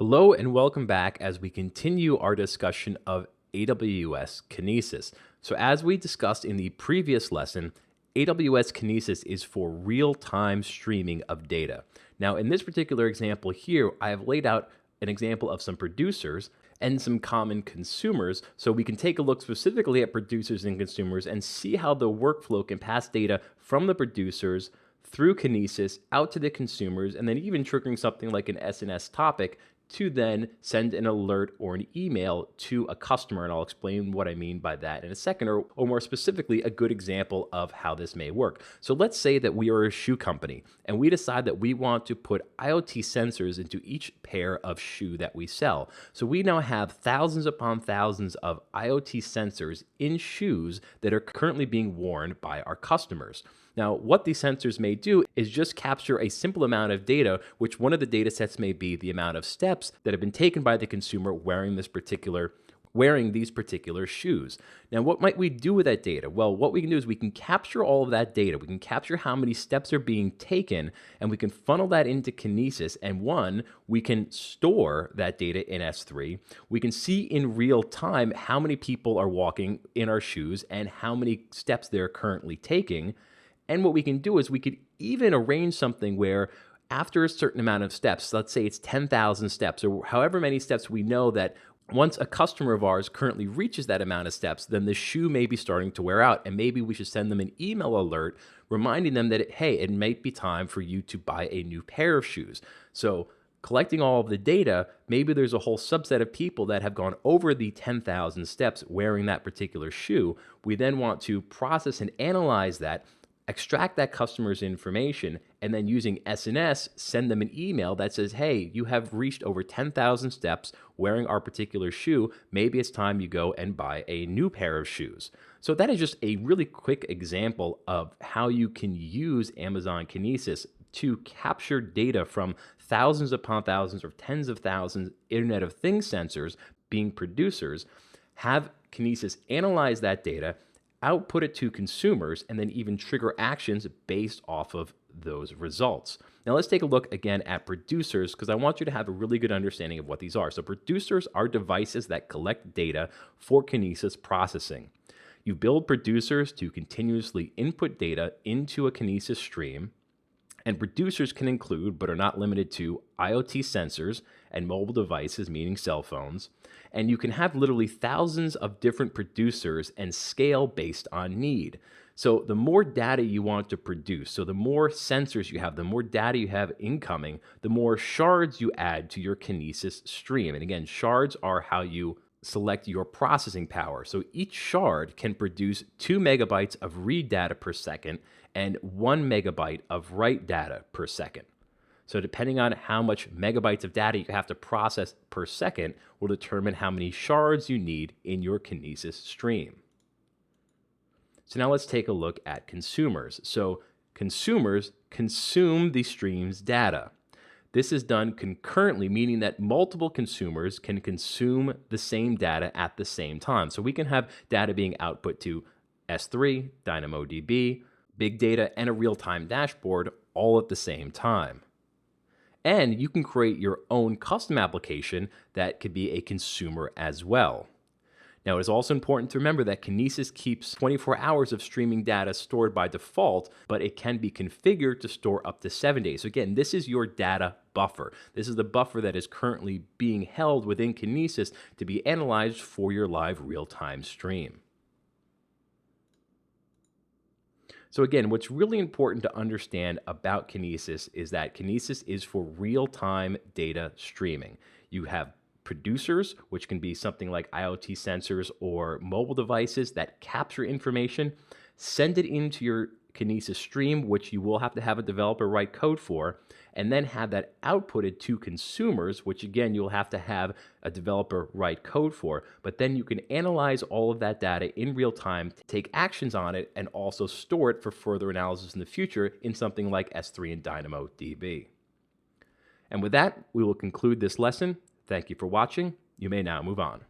Hello and welcome back as we continue our discussion of AWS Kinesis. So as we discussed in the previous lesson, AWS Kinesis is for real-time streaming of data. Now in this particular example here, I have laid out an example of some producers and some common consumers, so we can take a look specifically at producers and consumers and see how the workflow can pass data from the producers through Kinesis out to the consumers, and then even triggering something like an SNS topic to then send an alert or an email to a customer. And I'll explain what I mean by that in a second, or more specifically, a good example of how this may work. So let's say that we are a shoe company and we decide that we want to put IoT sensors into each pair of shoe that we sell. So we now have thousands upon thousands of IoT sensors in shoes that are currently being worn by our customers. Now, what these sensors may do is just capture a simple amount of data, which one of the data sets may be the amount of steps that have been taken by the consumer wearing these particular shoes. Now, what might we do with that data? Well, what we can do is we can capture all of that data. We can capture how many steps are being taken, and we can funnel that into Kinesis. And we can store that data in S3. We can see in real time how many people are walking in our shoes and how many steps they're currently taking. And what we can do is we could even arrange something where after a certain amount of steps, let's say it's 10,000 steps or however many steps, we know that once a customer of ours currently reaches that amount of steps, then the shoe may be starting to wear out. And maybe we should send them an email alert reminding them that, hey, it might be time for you to buy a new pair of shoes. So collecting all of the data, maybe there's a whole subset of people that have gone over the 10,000 steps wearing that particular shoe. We then want to process and analyze that, extract that customer's information, and then using SNS, send them an email that says, hey, you have reached over 10,000 steps wearing our particular shoe. Maybe it's time you go and buy a new pair of shoes. So that is just a really quick example of how you can use Amazon Kinesis to capture data from thousands upon thousands or tens of thousands Internet of Things sensors being producers, have Kinesis analyze that data, output it to consumers, and then even trigger actions based off of those results. Now let's take a look again at producers, because I want you to have a really good understanding of what these are. So producers are devices that collect data for Kinesis processing. You build producers to continuously input data into a Kinesis stream, and producers can include, but are not limited to, IoT sensors and mobile devices, meaning cell phones. And you can have literally thousands of different producers and scale based on need. So the more data you want to produce, so the more sensors you have, the more data you have incoming, the more shards you add to your Kinesis stream. And again, shards are how you select your processing power. So each shard can produce 2 megabytes of read data per second and 1 megabyte of write data per second. So depending on how much megabytes of data you have to process per second will determine how many shards you need in your Kinesis stream. So now let's take a look at consumers. So consumers consume the stream's data. This is done concurrently, meaning that multiple consumers can consume the same data at the same time. So we can have data being output to S3, DynamoDB, big data, and a real-time dashboard all at the same time. And you can create your own custom application that could be a consumer as well. Now, it is also important to remember that Kinesis keeps 24 hours of streaming data stored by default, but it can be configured to store up to 7 days. So again, this is your data buffer. This is the buffer that is currently being held within Kinesis to be analyzed for your live real-time stream. So again, what's really important to understand about Kinesis is that Kinesis is for real-time data streaming. You have producers, which can be something like IoT sensors or mobile devices that capture information, send it into your Kinesis stream, which you will have to have a developer write code for, and then have that outputted to consumers, which again, you'll have to have a developer write code for, but then you can analyze all of that data in real time, take actions on it, and also store it for further analysis in the future in something like S3 and DynamoDB. And with that, we will conclude this lesson. Thank you for watching. You may now move on.